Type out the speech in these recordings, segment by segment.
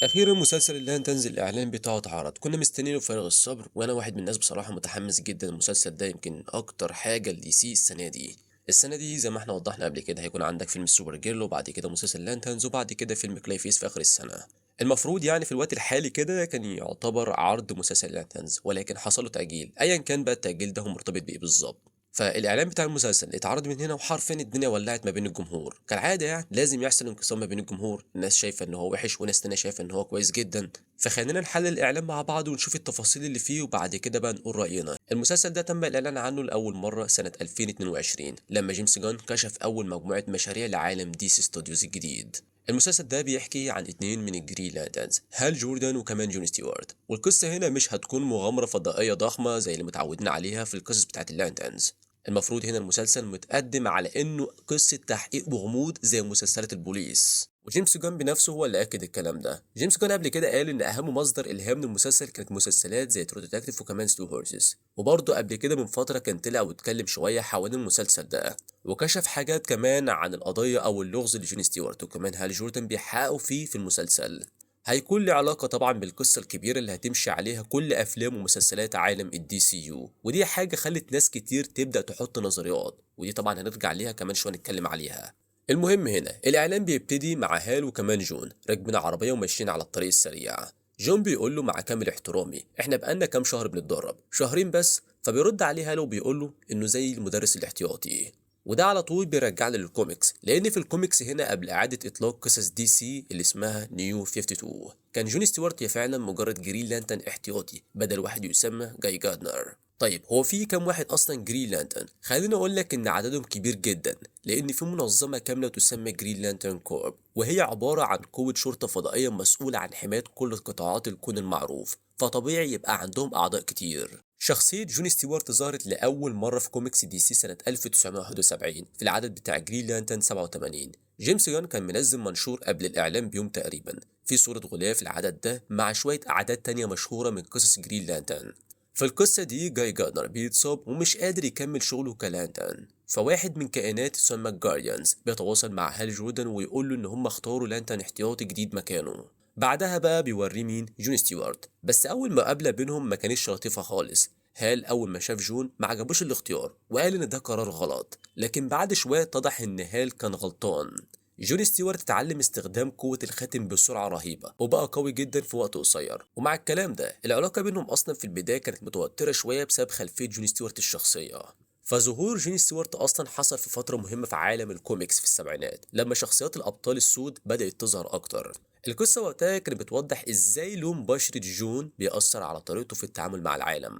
اخيرا مسلسل اللي تنزل الاعلان بتاعه اتعرض، كنا مستنينه بفارغ الصبر، وانا واحد من الناس بصراحه متحمس جدا. المسلسل ده يمكن اكتر حاجه لدي سي السنه دي زي ما احنا وضحنا قبل كده، هيكون عندك فيلم السوبر جيرل، وبعد كده مسلسل لانترنز، وبعد كده فيلم كلاي فيس في اخر السنه. المفروض يعني في الوقت الحالي كده كان يعتبر عرض مسلسل لانترنز، ولكن حصل له تاجيل. ايا كان بقى التاجيل ده هو مرتبط بايه بالظبط. فالاعلان بتاع المسلسل اتعرض من هنا، وحرفيا الدنيا ولعت ما بين الجمهور كالعاده. يعني لازم يحصل انقسام ما بين الجمهور، الناس شايفه ان هو وحش وناس تانية شايفه ان هو كويس جدا. فخلينا نحلل الاعلان مع بعض ونشوف التفاصيل اللي فيه، وبعد كده بقى نقول راينا. المسلسل ده تم الاعلان عنه لاول مره سنه 2022 لما جيمس جان كشف اول مجموعه مشاريع لعالم دي سي ستوديوز الجديد. المسلسل ده بيحكي عن اتنين من الجرينلاندرز، هال جوردن وكمان جون ستيوارت، والقصة هنا مش هتكون مغامرة فضائية ضخمة زي اللي متعودين عليها في القصص بتاعت اللاندرز. المفروض هنا المسلسل متقدم على انه قصة تحقيق وغموض زي مسلسلات البوليس، وجيمس جان بنفسه هو اللي اكد الكلام ده. جيمس جان قبل كده قال ان اهم مصدر الهام للمسلسل كانت مسلسلات زي ترو ديتكتيف وكمان سلو هورسز، وبرضه قبل كده من فترة كان طلع واتكلم شوية حوالين المسلسل ده، وكشف حاجات كمان عن القضية او اللغز اللي جون ستيوارت وكمان هال جوردن بيحققوا فيه في المسلسل. هيكون له علاقة طبعا بالقصة الكبيرة اللي هتمشي عليها كل أفلام ومسلسلات عالم الدي سي يو، ودي حاجة خلت ناس كتير تبدأ تحط نظريات، ودي طبعا هنرجع ليها كمان شوية نتكلم عليها. المهم هنا الإعلان بيبتدي مع هال وكمان جون راكبين عربية وماشيين على الطريق السريع. جون بيقول له مع كامل احترامي احنا بقالنا كام شهر بنتدرب، شهرين بس. فبيرد عليه هال وبيقول له انه زي المدرس الاحتياطي. وده على طول بيرجعنا للكوميكس، لان في الكوميكس هنا قبل اعاده اطلاق قصص دي سي اللي اسمها نيو 52 كان جون ستيوارت فعلا مجرد جرين لانترن احتياطي بدل واحد يسمى جاي جاردنر. طيب هو في كام واحد اصلا جرين لانترن؟ خليني اقول لك ان عددهم كبير جدا، لان في منظمه كامله تسمى جرين لانترن كورب، وهي عباره عن قوه شرطه فضائيه مسؤوله عن حمايه كل قطاعات الكون المعروف، فطبيعي يبقى عندهم اعضاء كتير. شخصية جون ستيوارت ظهرت لأول مرة في كوميكس دي سي سنة 1971 في العدد بتاع جرين لانترن 87. جيمس جان كان منزل منشور قبل الإعلان بيوم تقريبا في صورة غلاف العدد ده مع شوية أعداد تانية مشهورة من قصص جرين لانترن. في القصة دي جاي جارنر بيتصاب ومش قادر يكمل شغله كلانترن، فواحد من كائنات تسمى الجارديانز بيتواصل مع هال جوردن ويقول له ان هم اختاروا لانترن احتياطي جديد مكانه. بعدها بقى بيوريه مين جون ستيوارت، بس اول مقابله بينهم ما كانتش لطيفه خالص. هال اول ما شاف جون ما عجبوش الاختيار وقال ان ده قرار غلط، لكن بعد شويه اتضح ان هال كان غلطان. جون ستيوارت اتعلم استخدام قوة الخاتم بسرعة رهيبة وبقى قوي جدا في وقت قصير، ومع الكلام ده العلاقة بينهم أصلا في البداية كانت متوترة شوية بسبب خلفية جون ستيوارت الشخصية. فظهور جون ستيوارت أصلا حصل في فترة مهمة في عالم الكوميكس في السبعينات لما شخصيات الأبطال السود بدأت تظهر أكتر. القصة وقتها كانت بتوضح إزاي لون بشرة جون بيأثر على طريقته في التعامل مع العالم.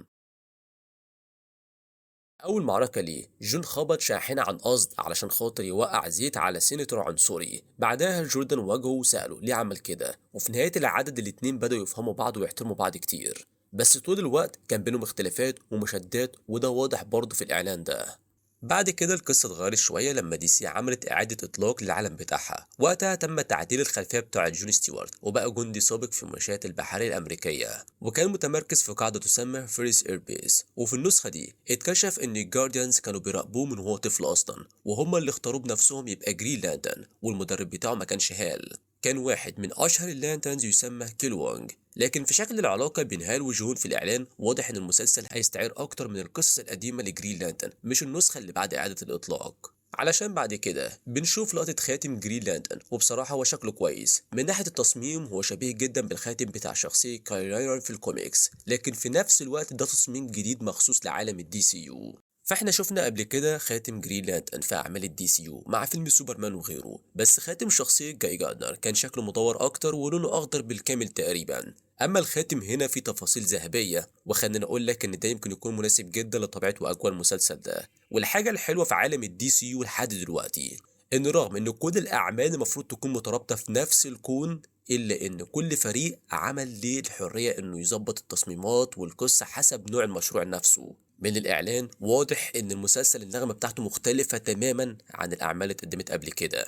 أول معركة ليه جون خبط شاحنة عن قصد علشان خاطر يوقع زيت على سيناتور عنصري، بعدها جوردن واجهه وسأله ليه عمل كده، وفي نهاية العدد الاتنين بدأوا يفهموا بعض ويحترموا بعض كتير. بس طول الوقت كان بينهم اختلافات ومشادات، وده واضح برضه في الإعلان ده. بعد كده القصة اتغيرت شوية لما دي سي عملت إعادة إطلاق للعالم بتاعها، وقتها تم تعديل الخلفية بتاعة جون ستيوارت وبقى جندي سابق في المنشآت البحرية الأمريكية، وكان متمركز في قاعدة تسمى فيريس إير بيس. وفي النسخة دي اتكشف إن الجارديانز كانوا بيراقبوه من وهو طفل أصلا، وهم اللي اختاروه بنفسهم يبقى جرين لانترن، والمدرب بتاعه ما كانش هال، كان واحد من أشهر اللانترنز يسمى كيلوانج. لكن في شكل العلاقة بين هال وجون في الإعلان واضح إن المسلسل هيستعير أكتر من القصص القديمة لجرين لانترن، مش النسخة اللي بعد إعادة الإطلاق. علشان بعد كده بنشوف لقطة خاتم جرين لانترن، وبصراحة هو شكله كويس من ناحية التصميم، هو شبيه جدا بالخاتم بتاع شخصية كاي راينر في الكوميكس، لكن في نفس الوقت ده تصميم جديد مخصوص لعالم الدي سي يو. فاحنا شفنا قبل كده خاتم جرين لانترن في اعمال الدي سي يو مع فيلم سوبرمان وغيره، بس خاتم شخصية جاي جاردنر كان شكله مطور اكتر ولونه اخضر بالكامل تقريبا. اما الخاتم هنا فيه تفاصيل ذهبية، وخلينا اقول لك ان ده يمكن يكون مناسب جدا لطبيعة واجواء المسلسل ده. والحاجة الحلوة في عالم الدي سي يو لحد دلوقتي ان رغم ان كل الاعمال المفروض تكون مترابطة في نفس الكون، الا ان كل فريق عمل ليه الحرية انه يظبط التصميمات والقصة حسب نوع المشروع نفسه. من الإعلان واضح إن المسلسل النغمة بتاعته مختلفة تماما عن الأعمال اللي اتقدمت قبل كده.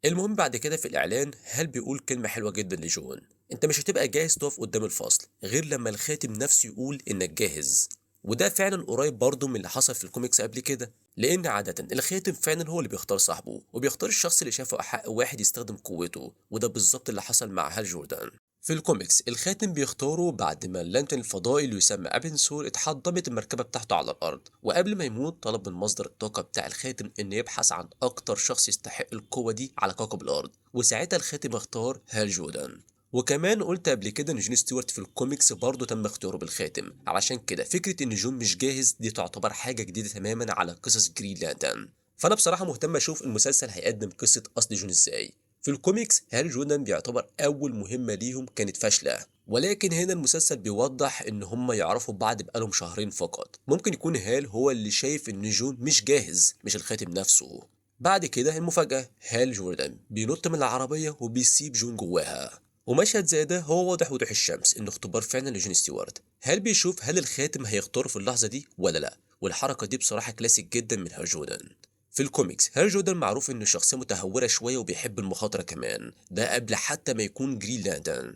المهم بعد كده في الإعلان هل بيقول كلمة حلوة جدا لجون: أنت مش هتبقى جاهز تقف قدام الفصل غير لما الخاتم نفسه يقول إنك جاهز. وده فعلا قريب برضه من اللي حصل في الكوميكس قبل كده، لأن عادة الخاتم فعلا هو اللي بيختار صاحبه وبيختار الشخص اللي شافه أحق واحد يستخدم قوته، وده بالظبط اللي حصل مع هال جوردن. في الكوميكس الخاتم بيختاره بعد ما اللانترن الفضائي اللي يسمى ابنسور اتحطمت المركبة بتاعته على الأرض، وقبل ما يموت طلب من مصدر الطاقة بتاع الخاتم إن يبحث عن أكتر شخص يستحق القوة دي على كوكب الأرض، وساعتها الخاتم اختار هال جوردن. وكمان قلت قبل كده ان جون ستيوارت في الكوميكس برضه تم اختياره بالخاتم، علشان كده فكرة ان جون مش جاهز دي تعتبر حاجة جديدة تماما على قصص جرين لانترن. فانا بصراحة مهتم اشوف المسلسل هيقدم قصة اصل جون ازاي. في الكوميكس هال جوردن بيعتبر اول مهمة ليهم كانت فاشلة، ولكن هنا المسلسل بيوضح ان هم يعرفوا بعض بقالهم شهرين فقط. ممكن يكون هال هو اللي شايف ان جون مش جاهز مش الخاتم نفسه. بعد كده المفاجأة، هال جوردن بينط من العربية وبيسيب جون جواها. ومشهد زي ده هو واضح وضوح الشمس انه اختبار فعلا لجون ستيوارت. هل بيشوف هل الخاتم هيختاره في اللحظة دي ولا لا؟ والحركة دي بصراحة كلاسيك جدا من هال جوردن. في الكوميكس هال جوردن معروف انه شخصية متهورة شوية وبيحب المخاطرة كمان، ده قبل حتى ما يكون جرين لانترن.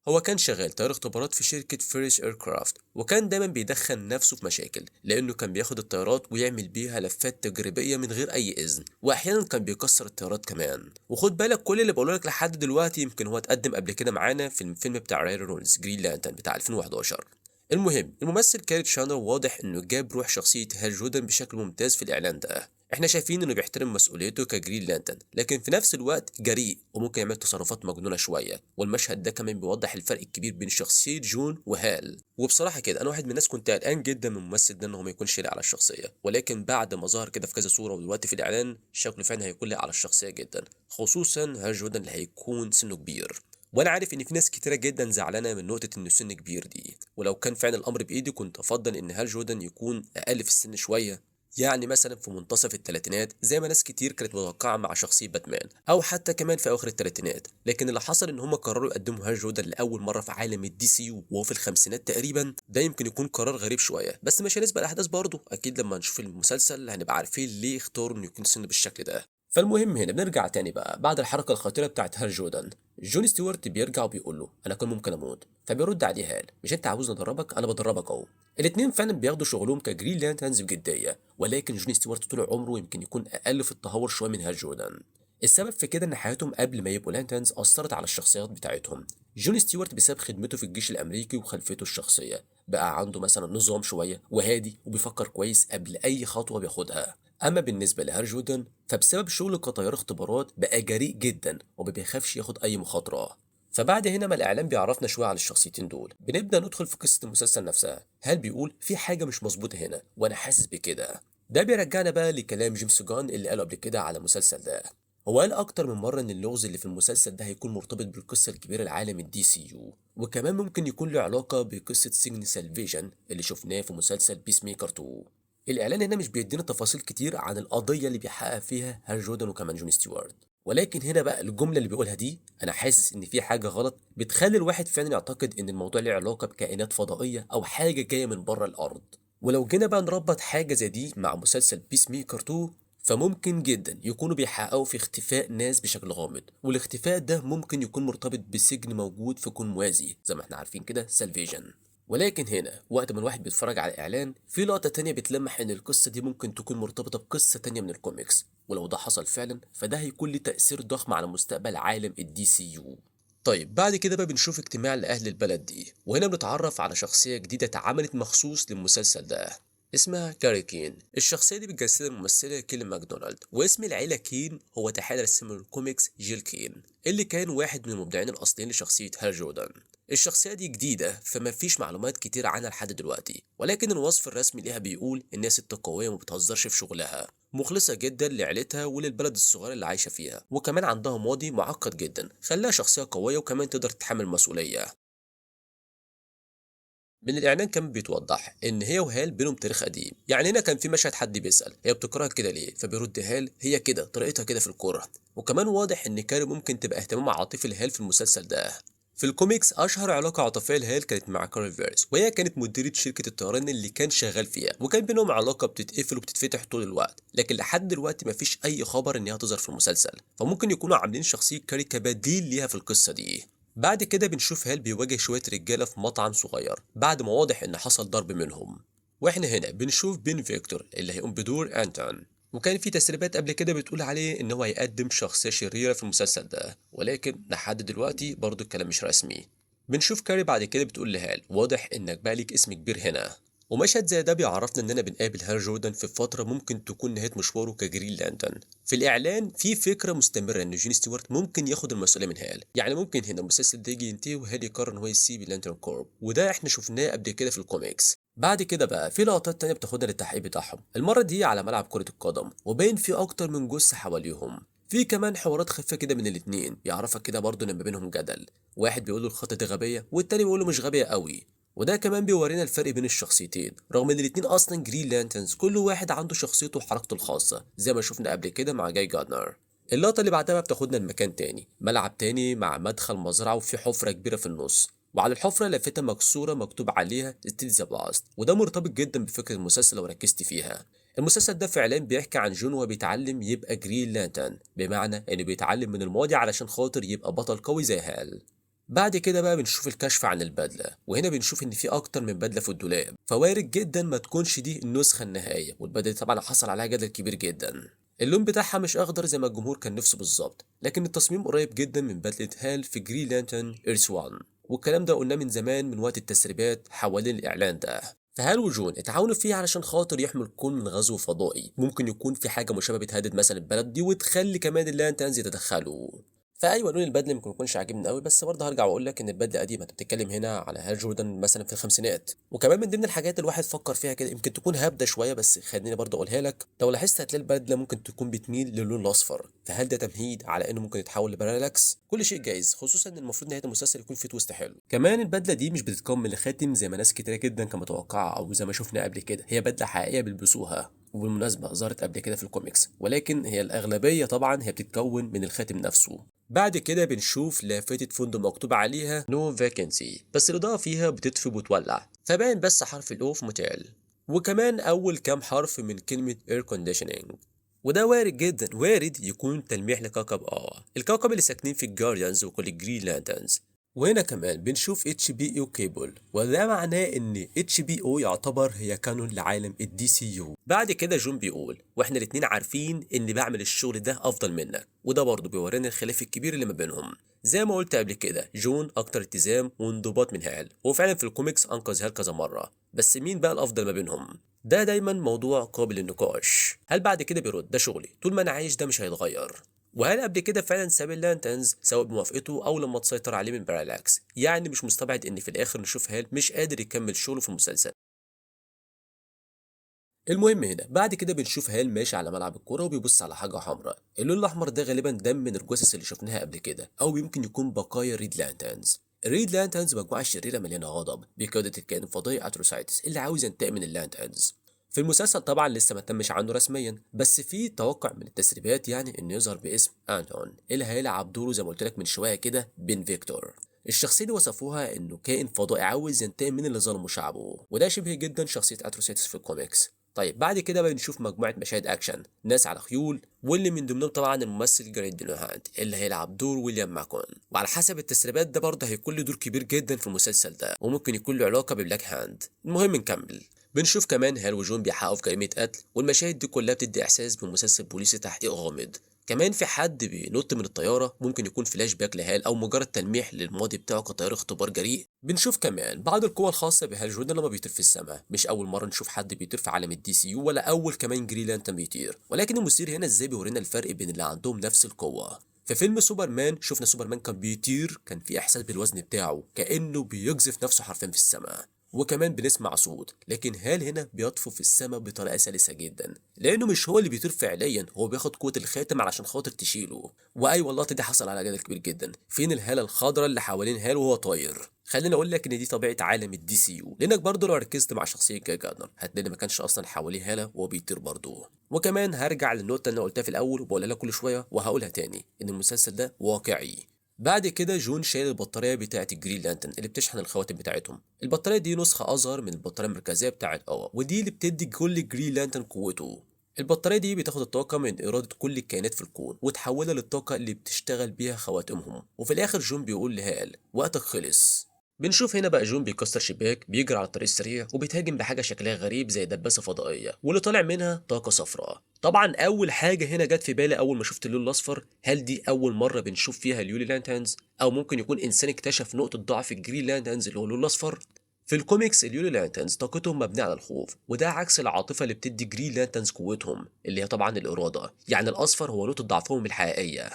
هو كان شغال طيار اختبارات في شركة فيريس ايركرافت، وكان دايما بيدخل نفسه في مشاكل لأنه كان بياخد الطيارات ويعمل بيها لفات تجريبية من غير أي إذن، وأحيانا كان بيكسر الطيارات كمان. وخد بالك كل اللي بقوله لك لحد دلوقتي يمكن هو اتقدم قبل كده معانا في الفيلم بتاع راي رونالدز جرين لانترن بتاع 2011. المهم الممثل كاريت شانر واضح انه جاب روح شخصية هال جوردن بشكل ممتاز في الاعلان ده. احنا شايفين انه بيحترم مسؤوليته كجرين لانترن، لكن في نفس الوقت جريء وممكن يعمل تصرفات مجنونة شوية. والمشهد ده كمان بيوضح الفرق الكبير بين شخصية جون وهال. وبصراحة كده انا واحد من الناس كنت قلقان جدا من الممثل ده انه ما يكونش لاقي على الشخصية، ولكن بعد ما ظهر كده في كذا صورة ودلوقتي في الاعلان شكله فعلا هيكون لاقي على الشخصية جدا، خصوصا هال جوردن اللي هيكون سنه كبير. وانا عارف ان في ناس كتيره جدا زعلانه من نقطه انه سن كبير دي، ولو كان فعلا الامر بايدي كنت افضل ان هال جوردن يكون اقل في السن شويه، يعني مثلا في منتصف الثلاثينات زي ما ناس كتير كانت متوقعه مع شخصيه باتمان، او حتى كمان في اواخر الثلاثينات. لكن اللي حصل ان هم قرروا يقدموا هال جوردن لاول مره في عالم الدي سي يو وهو في الخمسينات تقريبا. ده يمكن يكون قرار غريب شويه، بس مش هنسبق الاحداث برضه، اكيد لما نشوف المسلسل هنبقى عارفين ليه اختاروا انه يكون سن بالشكل ده. فالمهم هنا بنرجع تاني بقى بعد الحركة الخطيرة بتاعت هال جوردن. جون ستيوارت بيرجع وبيقول له انا كان ممكن اموت، فبيرد عليه هال مش انت عاوزني ادربك، انا بدربك اهو. الاتنين فعلا بياخدوا شغلهم كجرين لانترنز بجدية، ولكن جون ستيوارت طول عمره يمكن يكون اقل في التهور شوية من هال جوردن. السبب في كده ان حياتهم قبل ما يبقوا لانترنز اثرت على الشخصيات بتاعتهم. جون ستيوارت بسبب خدمته في الجيش الامريكي وخلفيته الشخصيه بقى عنده مثلا نظام شويه وهادي وبيفكر كويس قبل اي خطوه بياخدها. اما بالنسبه لهار جوردن فبسبب شغله كطيار اختبارات بقى جريء جدا وما بيخافش ياخد اي مخاطره. فبعد هنا ما الاعلام بيعرفنا شويه عن الشخصيتين دول بنبدا ندخل في قصه المسلسل نفسها. هل بيقول في حاجه مش مظبوطه هنا وانا حاسس بكده. ده بيرجعنا بقى لكلام جيمس جان اللي قاله قبل كده على المسلسل ده. هو قال اكتر من مره ان اللغز اللي في المسلسل ده هيكون مرتبط بالقصه الكبيره العالم الدي سي يو، وكمان ممكن يكون له علاقه بقصه سجن سالفيجن اللي شفناه في مسلسل بيس ميكر 2. الاعلان هنا مش بيدينا تفاصيل كتير عن القضيه اللي بيحقق فيها هال جوردن وكمان جون ستيوارت، ولكن هنا بقى الجمله اللي بيقولها دي انا حاسس ان في حاجه غلط بتخلي الواحد فعلا يعتقد ان الموضوع له علاقه بكائنات فضائيه او حاجه جايه من بره الارض. ولو جينا بقى نربط حاجه زي دي مع مسلسل بيس ميكر 2، فممكن جدا يكونوا بيحققوا في اختفاء ناس بشكل غامض، والاختفاء ده ممكن يكون مرتبط بسجن موجود في كون موازي زي ما احنا عارفين كده سالفيجن. ولكن هنا وقت ما الواحد بيتفرج على الاعلان في لقطة تانية بتلمح ان القصة دي ممكن تكون مرتبطة بقصة تانية من الكوميكس، ولو ده حصل فعلا فده هيكون له تأثير ضخم على مستقبل عالم الدي سي يو. طيب بعد كده بقى بنشوف اجتماع لأهل البلد دي، وهنا بنتعرف على شخصية جديدة اتعملت مخصوص للمسلسل ده اسمها كاري كين. الشخصية دي بتجسدها الممثلة كيلي ماكدونالد، واسم العيلة كين هو تحايل رسام الكوميكس جيل كين اللي كان واحد من المبدعين الأصليين لشخصية هال جوردن. الشخصية دي جديدة فما فيش معلومات كتير عنها لحد دلوقتي، ولكن الوصف الرسمي ليها بيقول إنها ست قوية وما بتهزرش في شغلها، مخلصة جدا لعيلتها وللبلد الصغير اللي عايشة فيها، وكمان عندها ماضي معقد جدا خلاها شخصية قوية وكمان تقدر تتحمل مسؤولية. من الاعلان كان بيتوضح ان هي وهال بينهم تاريخ قديم، يعني هنا كان في مشهد حد بيسال هي بتكرهك كده ليه، فبيرد هال هي كده طريقتها كده في الكوره. وكمان واضح ان كاري ممكن تبقى اهتمام عاطفي لهال في المسلسل ده. في الكوميكس اشهر علاقه عاطفيه لهال كانت مع كاري فيرس، وهي كانت مديره شركه الطيران اللي كان شغال فيها، وكان بينهم علاقه بتتقفل وبتتفتح طول الوقت، لكن لحد دلوقتي مفيش اي خبر انها تظهر في المسلسل، فممكن يكونوا عاملين شخصيه كاري كبديل ليها في القصه دي. بعد كده بنشوف هال بيواجه شوية رجالة في مطعم صغير بعد ما واضح إن حصل ضرب منهم، واحنا هنا بنشوف بين فيكتور اللي هيقوم بدور أنتون. وكان في تسريبات قبل كده بتقول عليه ان هو هيقدم شخصية شريرة في المسلسل ده، ولكن لحد دلوقتي برضه الكلام مش رسمي. بنشوف كاري بعد كده بتقول لهال واضح انك بقى ليك اسم كبير هنا. ومشهد زي ده بيعرفنا اننا بنقابل هال جوردن في فترة ممكن تكون نهاية مشواره كجرين لانترن. في الاعلان في فكرة مستمرة ان جون ستيوارت ممكن ياخد المسؤولية من هال، يعني ممكن هنا المسلسل ده يجي ينتهي وهال يقرر ان هو يسيب اللانترن كورب، وده احنا شفناه قبل كده في الكوميكس. بعد كده بقى في لقطات تانية بتاخدنا للتحقيق بتاعهم، المرة دي على ملعب كرة القدم وباين في أكتر من جثة حواليهم. في كمان حوارات خفيفة كده من الاتنين يعرفك كده برضه إن ما بينهم جدل، واحد بيقول له الخطة دي غبية والتاني بيقول له مش غبية قوي. وده كمان بيورينا الفرق بين الشخصيتين رغم ان الاتنين اصلا جرين لانترنز، كل واحد عنده شخصيته وحركته الخاصة زي ما شفنا قبل كده مع جاي جارنر. اللقطة اللي بعدها بتاخدنا لمكان تاني، ملعب تاني مع مدخل مزرعة وفي حفرة كبيرة في النص، وعلى الحفرة لافتة مكسورة مكتوب عليها ستيل ذا باست، وده مرتبط جدا بفكرة المسلسل لو ركزت فيها. المسلسل ده فعلا بيحكي عن جون وهو بيتعلم يبقى جرين لانترن، بمعنى انه بيتعلم من الماضي علشان خاطر يبقى بطل قوي زي هال. بعد كده بقى بنشوف الكشف عن البدلة، وهنا بنشوف ان في اكتر من بدلة في الدولاب، فوارد جدا ما تكونش دي النسخة النهائية، والبدلة دي طبعا حصل عليها جدل كبير جدا. اللون بتاعها مش اخضر زي ما الجمهور كان نفسه بالظبط، لكن التصميم قريب جدا من بدلة هال في جرين لانترن ايرث 1، والكلام ده قلناه من زمان من وقت التسريبات حوالين الاعلان ده. فهال وجون اتعاونوا فيه علشان خاطر يحموا الكون من غزو فضائي، ممكن يكون في حاجة مشابهة بتهدد مثلا البلد دي وتخلي كمان اللانترنز يتدخلوا. فايوه لون البدله ممكن يكونش عاجبني قوي، بس برضه هرجع واقول لك ان البدله قديمه، انت بتتكلم هنا على هال جوردن مثلا في الخمسينات. وكمان من ضمن الحاجات الواحد فكر فيها كده يمكن تكون هابده شويه، بس خليني برضه اقولها لك، لو لاحظت هتلاقي البدله ممكن تكون بتميل للون الاصفر، فهل ده تمهيد على انه ممكن يتحول لبارالاكس؟ كل شيء جايز، خصوصا ان المفروض نهايه المسلسل يكون فيه تويست حلو. كمان البدله دي مش بتتكون من الخاتم زي ما ناس كتير جدا كانت متوقعه او زي ما شفنا قبل كده، هي بدله حقيقيه بيلبسوها، وبالمناسبة ظهرت قبل كده في الكوميكس، ولكن هي الأغلبية طبعا هي بتتكون من الخاتم نفسه. بعد كده بنشوف لافتة فندق مكتوب عليها نو فاكنسي، بس الإضاءة فيها بتطفي وبتولع، فباين بس حرف الأو في متعل، وكمان أول كام حرف من كلمة اير كونديشننج. وده وارد جدا، وارد يكون تلميح لكوكب الكوكب اللي ساكنين في الجارديانز وكل الجرين لانترنز. وهنا كمان بنشوف اتش بي او كيبل، وده معناه ان اتش بي او يعتبر هي كانون لعالم الدي سي يو. بعد كده جون بيقول واحنا الاتنين عارفين اني بعمل الشغل ده افضل منك، وده برضه بيورينا الخلاف الكبير اللي ما بينهم. زي ما قلت قبل كده جون اكتر التزام وانضباط من هال، وفعلا في الكوميكس انقذ هال كذا مره، بس مين بقى الافضل ما بينهم؟ ده دايما موضوع قابل للنقاش. هل بعد كده بيرد ده شغلي طول ما انا عايش ده مش هيتغير؟ وهل قبل كده فعلا ساب اللانتنز سواء بموافقته او لما تسيطر عليه من بارالاكس؟ يعني مش مستبعد ان في الاخر نشوف هال مش قادر يكمل شغله في المسلسل. المهم هنا بعد كده بنشوف هال ماشي على ملعب الكوره وبيبص على حاجه حمراء، اللون الاحمر ده غالبا دم من الجثث اللي شفناها قبل كده، او يمكن يكون بقايا ريد لانترنز. الريد لانترنز مجموعه شريره مليانه غضب بقياده الكائن الفضائي اتروسايتس اللي عاوز ينتقم من اللانترنز. في المسلسل طبعا لسه ما تمش عنه رسميا، بس في توقع من التسريبات يعني انه يظهر باسم انتون اللي هيلعب دوره زي ما قلت لك من شويه كده بين فيكتور. الشخصيه دي وصفوها انه كائن فضائي عاوز ينتقم من اللي ظلموا شعبه، وده شبه جدا شخصيه اتروسايتس في الكوميكس. طيب بعد كده بقى نشوف مجموعة مشاهد أكشن، ناس على خيول، واللي من ضمنهم طبعا الممثل جاريد دينوهاند اللي هيلعب دور ويليام ماكون، وعلى حسب التسريبات ده برضه هيكون له دور كبير جدا في المسلسل ده، وممكن يكون له علاقة ببلاك هاند. المهم نكمل. بنشوف كمان هال وجون بيحققوا في جريمة قتل، والمشاهد دي كلها بتدي إحساس بمسلسل بوليسي تحقيق غامض. كمان في حد بينط من الطيارة، ممكن يكون فلاش باك لهال أو مجرد تلميح للماضي بتاعه كطيار اختبار جريء. بنشوف كمان بعض القوى الخاصة بهال جوردن لما بيطير في السماء، مش أول مرة نشوف حد بيطير في عالم الدي سي يو، ولا أول كمان جرين لانترن بيطير، ولكن المثير هنا إزاي بيورينا الفرق بين اللي عندهم نفس القوة. في فيلم سوبرمان شفنا سوبرمان كان بيطير، كان في إحساس بالوزن بتاعه كأنه بيقذف نفسه حرفيا في السماء، وكمان بنسمع صوت. لكن هال هنا بيطفو في السماء بطريقه سلسه جدا، لانه مش هو اللي بيطير فعليا، هو بياخد قوه الخاتم علشان خاطر تشيله. واي والله دي حصل على جدل كبير جدا، فين الهاله الخضراء اللي حوالين هال وهو طاير؟ خليني اقول لك ان دي طبيعه عالم الدي سي يو، لانك برضه لو ركزت مع شخصيه جاي جارنر هتلاقي ما كانش اصلا حواليه هاله وهو بيطير برضه. وكمان هرجع للنقطه اللي انا قلتها في الاول وبقولها لك كل شويه وهقولها تاني، ان المسلسل ده واقعي. بعد كده جون شايل البطارية بتاعة الجرين لانترن اللي بتشحن الخواتم بتاعتهم. البطارية دي نسخة أصغر من البطارية المركزية بتاعة ودي اللي بتدي كل جرين لانترن قوته. البطارية دي بتاخد الطاقة من إرادة كل الكائنات في الكون وتحولها للطاقة اللي بتشتغل بيها خواتمهم. وفي الآخر جون بيقول لهال وقتك خلص. بنشوف هنا بقى جون بيكسر شباك، بيجري على الطريق السريع وبيتهاجم بحاجه شكلها غريب زي دباسه فضائيه واللي طالع منها طاقه صفراء. طبعا اول حاجه هنا جت في بالي اول ما شفت اللون الاصفر، هل دي اول مره بنشوف فيها اليولي لانترنز، او ممكن يكون انسان اكتشف نقطه ضعف الجرين لانترنز اللي هو اللون الاصفر. في الكوميكس اليولي لانترنز طاقتهم مبنيه على الخوف، وده عكس العاطفه اللي بتدي جرين لانترنز قوتهم اللي هي طبعا الاراده، يعني الاصفر هو نقطه ضعفهم الحقيقيه.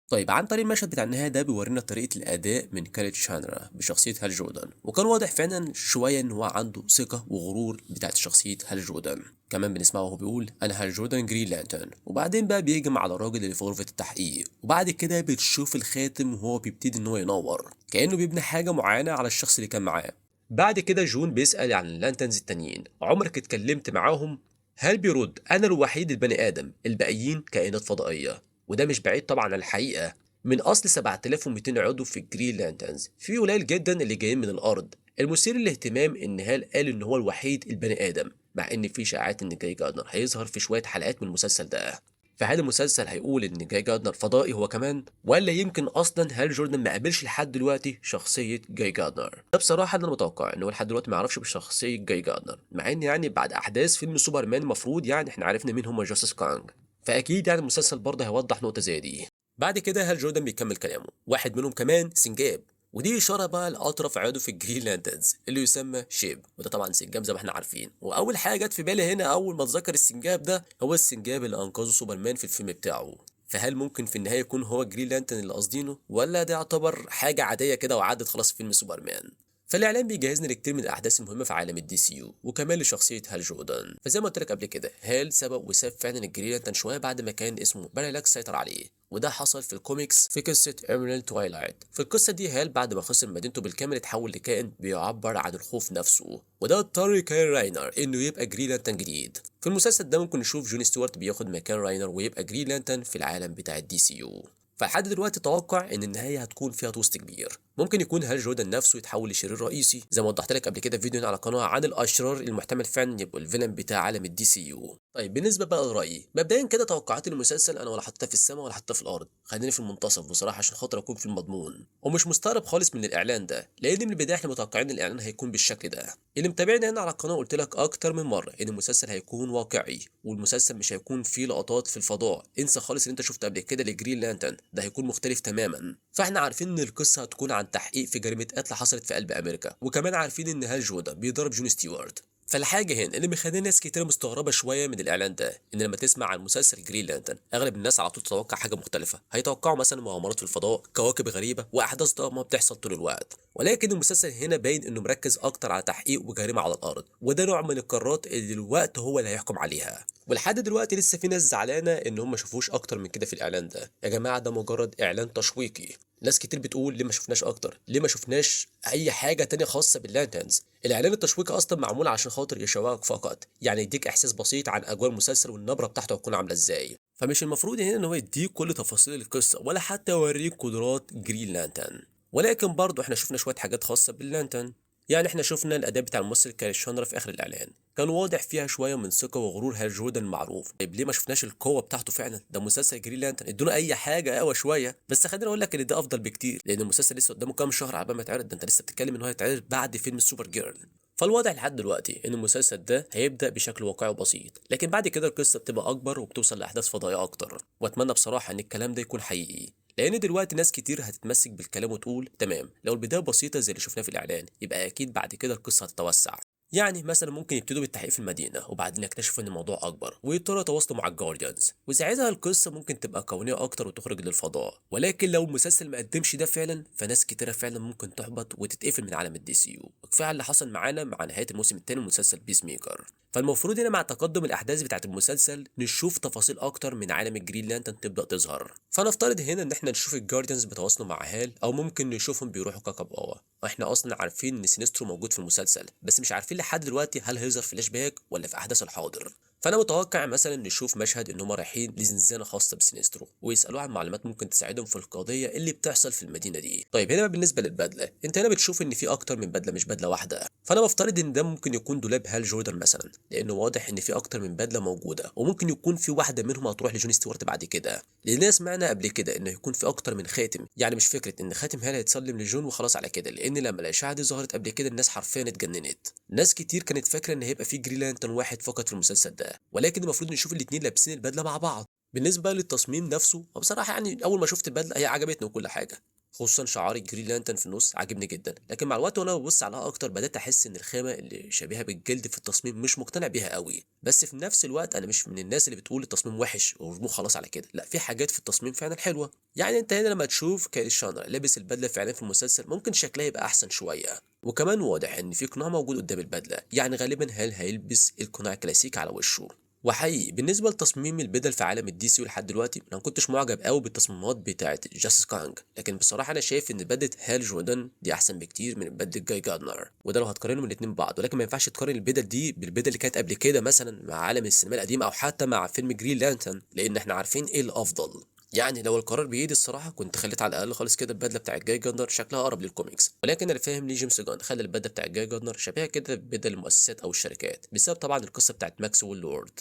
طيب عن طريق المشهد بتاع النهاية ده بيورينا طريقة الأداء من كاريت شانرا بشخصية هال جوردن، وكان واضح فعلا شوية إن هو عنده ثقة وغرور بتاعت شخصية هال جوردن. كمان بنسمعه وهو بيقول أنا هال جوردن جرين لانترن، وبعدين بقى بيهجم على الراجل اللي في غرفة التحقيق، وبعد كده بتشوف الخاتم وهو بيبتدي إن هو ينور كأنه بيبني حاجة معينة على الشخص اللي كان معاه. بعد كده جون بيسأل عن اللانترنز التانيين، عمرك اتكلمت معاهم؟ هل بيرد أنا الوحيد البني آدم، الباقيين كائنات فضائية. وده مش بعيد طبعا عن الحقيقة، من أصل 7200 عضو في الجرين لانترنز في قليل جدا اللي جايين من الأرض. المثير للاهتمام إن هال قال إن هو الوحيد البني آدم، مع إن في إشاعات إن جاي جاردنر هيظهر في شوية حلقات من المسلسل ده. فهل المسلسل هيقول إن جاي جاردنر فضائي هو كمان، ولا يمكن أصلا هال جوردن ما قابلش لحد دلوقتي شخصية جاي جاردنر؟ ده بصراحة أنا متوقع إن هو لحد دلوقتي ما يعرفش بشخصية جاي جاردنر، مع إن يعني بعد أحداث فيلم سوبرمان المفروض يعني إحنا عرفنا مين هما جاستس كانج، فأكيد يعني المسلسل برضه هيوضح نقطة زي دي. بعد كده هال جوردن بيكمل كلامه، واحد منهم كمان سنجاب، ودي اشاره بقى لاطرف عضو في الجرين لانترنز اللي يسمى شيب، وده طبعا سنجاب زي ما احنا عارفين. واول حاجه جت في بالي هنا اول ما اتذكر السنجاب ده هو السنجاب اللي انقذه سوبرمان في الفيلم بتاعه. فهل ممكن في النهايه يكون هو جرين لانترن اللي قاصدينه، ولا ده يعتبر حاجه عاديه كده وعدت خلاص في فيلم سوبرمان؟ فالاعلان بيجهزنا لكتير من الاحداث المهمه في عالم الدي سي يو، وكمان لشخصيه هال جوردن. فزي ما قلت لك قبل كده هال سبق وساب فعلا الجرين لانترن شويه بعد ما كان اسمه بارالاكس سيطر عليه، وده حصل في الكوميكس في قصة ايميرالد تويلايت. في القصة دي هال بعد ما خسر مدينته بالكامل اتحول لكائن بيعبر عن الخوف نفسه، وده اضطر كاين راينر انه يبقى جرين لانترن جديد. في المسلسل ده ممكن نشوف جون ستيوارت بياخد مكان راينر ويبقى جرين لانترن في العالم بتاع الدي سي يو. فلحد دلوقتي توقع ان النهايه هتكون فيها توست كبير، ممكن يكون هال جوردن نفسه يتحول لشرير رئيسي زي ما وضحت لك قبل كده في فيديو على القناه عن الاشرار المحتمل فعلا يبقوا الفيلن بتاع عالم الدي سي يو. طيب بالنسبه بقى لرايي مبدئيا كده توقعات المسلسل انا ولا حطيتها في السماء ولا حطيتها في الارض، خليني في المنتصف بصراحه عشان خاطر اكون في المضمون، ومش مستغرب خالص من الاعلان ده لان من البدايه احنا متوقعين الاعلان هيكون بالشكل ده. اللي متابعني هنا على القناه قلت لك اكتر من مره ان المسلسل هيكون واقعي، والمسلسل مش هيكون فيه لقطات في الفضاء، انسى خالص اللي انت شفته قبل كده لجرين لانترن، ده هيكون مختلف تماما. فاحنا عارفين ان القصه هتكون عن تحقيق في جريمه قتل حصلت في قلب امريكا، وكمان عارفين ان هال جوردن بيضرب جون ستيوارت. فالحاجه هنا اللي مخلي ناس كتير مستغربه شويه من الاعلان ده ان لما تسمع عن مسلسل جرين لانترن اغلب الناس على طول تتوقع حاجه مختلفه، هيتوقعوا مثلا مغامرات في الفضاء، كواكب غريبه، واحداث ضخمه بتحصل طول الوقت. ولكن المسلسل هنا باين انه مركز اكتر على تحقيق وجريمه على الارض، وده نوع من القرارات اللي الوقت هو اللي هيحكم عليها. ولحد دلوقتي لسه في ناس زعلانه ان هم ما شافوش اكتر من كده في الاعلان ده. يا جماعه ده مجرد اعلان تشويقي، ناس كتير بتقول ليه ما شفناش اكتر، ليه ما شفناش اي حاجه تانية خاصه باللانترنز. الاعلان التشويقي اصلا معمول عشان خاطر يشوقك فقط، يعني يديك احساس بسيط عن اجواء المسلسل والنبره بتاعته هتكون عامله ازاي. فمش المفروض هنا ان هو يديك كل تفاصيل القصه ولا حتى يوريك قدرات جرين لانترن. ولكن برضه احنا شفنا شويه حاجات خاصه باللانترن، يعني احنا شفنا الاداء بتاع الممثل كاري شاندرا في اخر الاعلان، كان واضح فيها شويه من ثقه وغرور هال جوردن المعروف. طيب ليه ما شفناش القوه بتاعته فعلا؟ ده مسلسل جرين لانترن، ادونا اي حاجه قوي شويه. بس خليني اقول لك ان ده افضل بكتير لان المسلسل لسه قدامه كام شهر عبال ما يتعرض، ده انت لسه بتتكلم ان هو هيتعرض بعد فيلم السوبر جيرل. فالواضح لحد دلوقتي ان المسلسل ده هيبدا بشكل واقعي وبسيط، لكن بعد كده القصه بتبقى اكبر وبتوصل لاحداث فضائيه اكتر، واتمنى بصراحه ان الكلام ده يكون حقيقي. لان دلوقتي ناس كتير هتتمسك بالكلام وتقول تمام لو البدايه بسيطه زي اللي شفناه في الاعلان يبقى اكيد بعد كده القصه هتتوسع. يعني مثلا ممكن يبتدوا بالتحقيق في المدينه وبعدين يكتشفوا ان الموضوع اكبر ويضطروا يتواصلوا مع الجارديانز، وساعتها القصه ممكن تبقى كونيه اكتر وتخرج للفضاء. ولكن لو المسلسل ما قدمش ده فعلا فناس كتيره فعلا ممكن تحبط وتتقفل من عالم الدي سي يو، وكفايه اللي حصل معانا مع نهايه الموسم الثاني من مسلسل بيس ميكر. فالمفروض هنا مع تقدم الاحداث بتاعه المسلسل نشوف تفاصيل اكتر من عالم الجرين لانترن تبدا تظهر. فنفترض هنا ان احنا نشوف الجارديانز بيتواصلوا مع هال، او ممكن نشوفهم بيروحوا كوكب اوا. واحنا اصلا عارفين ان سينسترو موجود في المسلسل، بس مش عارفين لحد دلوقتي هل هيظهر فلاش باك ولا في احداث الحاضر. فانا متوقع مثلا نشوف مشهد ان هم رايحين لزنزانه خاصه بسينسترو ويسالوه عن معلومات ممكن تساعدهم في القضيه اللي بتحصل في المدينه دي. طيب هنا بقى بالنسبه للبدله، انت هنا بتشوف ان في اكتر من بدله مش بدله واحده، فانا بفترض ان ده ممكن يكون دولاب هال جوردن مثلا، لانه واضح ان في اكتر من بدله موجوده، وممكن يكون في واحده منهم هتروح لجون ستيوارت بعد كده، لان سمعنا قبل كده انه يكون في اكتر من خاتم. يعني مش فكره ان خاتم هال هيتسلم لجون وخلاص على كده، لان لما الاشاعه دي ظهرت قبل كده الناس حرفيا اتجننت. ناس كتير كانت فاكره ان هيبقى في جرين لانترن واحد فقط في المسلسل ده، ولكن المفروض نشوف الاتنين لابسين البدله مع بعض. بالنسبه للتصميم نفسه، وبصراحه يعني اول ما شفت البدله هي عجبتني وكل حاجه، خصوصا شعار الجرين لانترن في النص عاجبني جدا، لكن مع الوقت وانا ببص عليها اكتر بدات احس ان الخامه اللي شبيهه بالجلد في التصميم مش مقتنع بيها قوي. بس في نفس الوقت انا مش من الناس اللي بتقول التصميم وحش ورموه خلاص على كده، لا، في حاجات في التصميم فعلا حلوه. يعني انت هنا لما تشوف كايل شانر لابس البدله فعلا في المسلسل ممكن شكلها يبقى احسن شويه. وكمان واضح ان في قناع موجود قدام البدله، يعني غالبا هل هيلبس القناع الكلاسيكي على وشه. وحقيقي بالنسبه لتصميم البدل في عالم الدي سي لحد دلوقتي انا ما كنتش معجب قوي بالتصميمات بتاعه جاستس كانج، لكن بصراحه انا شايف ان بدله هال جوردن دي احسن بكتير من بدله جاي جاردنر، وده لو هتقارنهم الاثنين ببعض. ولكن ما ينفعش تقارن البدل دي بالبدل اللي كانت قبل كده مثلا مع عالم السينما القديم او حتى مع فيلم جرين لانترن، لان احنا عارفين ايه الافضل. يعني لو القرار بايدي الصراحه كنت خليت على الاقل خالص كده البدله بتاعت جاي جاردنر شكلها اقرب للكوميكس، ولكن انا فاهم ليه جيمس جان خلى البدله بتاعت جاي جاردنر شبيهه كده ببدل المؤسسات او الشركات، بسبب طبعا القصه بتاعت ماكس واللورد.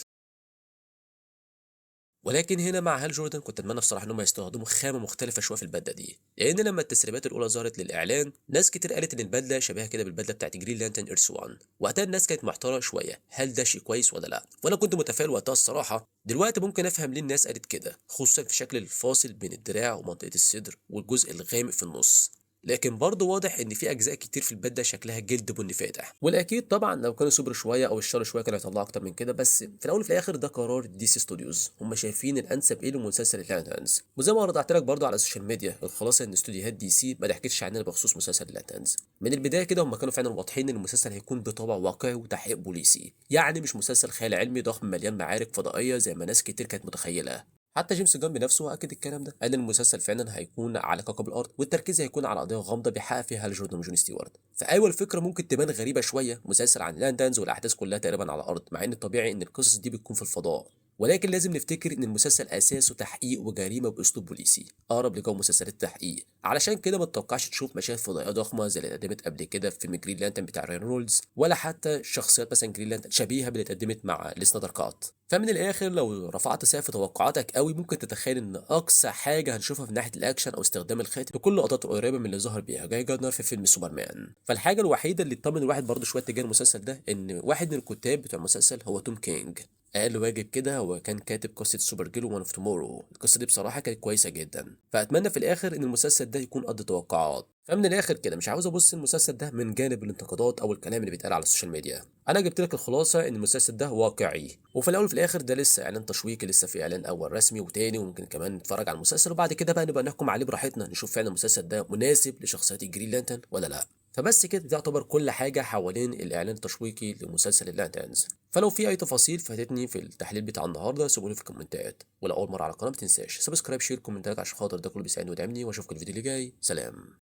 ولكن هنا مع هال جوردن كنت اتمنى بصراحه ان هم يستخدموا خامه مختلفه شويه في البدله دي، لان لما التسريبات الاولى ظهرت للاعلان ناس كتير قالت ان البدله شبيهه كده بالبدله بتاعت جرين لانترن ايرث 1. وقتها الناس كانت محتاره شويه هل ده شيء كويس ولا لا، وانا كنت متفائل وقتها الصراحه. دلوقتي ممكن افهم ليه الناس قالت كده، خصوصا في شكل الفاصل بين الدراع ومنطقه الصدر والجزء الغامق في النص. لكن برضه واضح ان في اجزاء كتير في البدله شكلها جلد بني فاتح، والاكيد طبعا لو كانوا صبروا شويه او اشتروا شويه كانوا هيطلعوا اكتر من كده. بس في الاول وفي الاخر ده قرار دي سي ستوديوز، هم شايفين الانسب ايه لمسلسل اللاندنز. وزي ما رضعت لك برضه على السوشيال ميديا الخلاصه ان استوديوهات دي سي ما ضحكتش عننا بخصوص مسلسل اللاندنز من البدايه كده، هم كانوا فعلا واضحين ان المسلسل هيكون بطابع واقعي وتحقيق بوليسي، يعني مش مسلسل خيال علمي ضخم مليان معارك فضائيه زي ما ناس كتير كانت متخيله. حتى جيمس جان بنفسه اكد الكلام ده، قال ان المسلسل فعلا هيكون على كوكب الارض والتركيز هيكون على قضيه غامضه بيحقق فيها هال جوردن وجون ستيوارت. فايوه الفكره ممكن تبان غريبه شويه، مسلسل عن لاندانز والاحداث كلها تقريبا على الارض، مع ان الطبيعي ان القصص دي بتكون في الفضاء. ولكن لازم نفتكر ان المسلسل اساسه تحقيق وجريمه باسلوب بوليسي اقرب لجو مسلسلات التحقيق، علشان كده ما تتوقعش تشوف مشاهد فضائيه ضخمه زي اللي اتقدمت قبل كده في فيلم جرين لانترن بتاع راين رولز، ولا حتى شخصيات مثلا جرين لانترن شبيهه باللي اتقدمت مع السنايدر كات. فمن الاخر لو رفعت سقف توقعاتك قوي ممكن تتخيل ان اقصى حاجه هنشوفها في ناحيه الاكشن او استخدام الخاتم بكل لقطات قريبه من اللي ظهر بيها جاي جاردنر في فيلم سوبرمان. فالحاجه الوحيده اللي تطمن الواحد برضه شويه تجاه المسلسل ده ان واحد من الكتاب بتوع المسلسل هو توم كينج، اقل واجب كده هو كان كاتب قصه سوبر جيرل وان اوف تومورو. القصه دي بصراحه كانت كويسه جدا، فاتمنى في الاخر ان المسلسل ده يكون قد توقعات. فمن الاخر كده مش عاوز ابص المسلسل ده من جانب الانتقادات او الكلام اللي بيتقال على السوشيال ميديا، انا جبت لك الخلاصه ان المسلسل ده واقعي. وفي الاول وفي الاخر ده لسه اعلان تشويقي، لسه في اعلان اول رسمي وتاني، وممكن كمان نتفرج على المسلسل وبعد كده بقى نبقى نحكم عليه براحتنا، نشوف فعلا المسلسل ده مناسب لشخصيات الجرين لانترن ولا لا. فبس كده دي يعتبر كل حاجة حوالين الإعلان التشويقي لمسلسل اللاندانز. فلو في أي تفاصيل فاتتني في التحليل بتاع النهاردة سيبولي في الكومنتات، ولو أول مرة على القناة متنساش سبسكرايب شير كومنتات عشان خاطر ده كله بيساعدني ويدعمني، وأشوفكم الفيديو اللي جاي. سلام.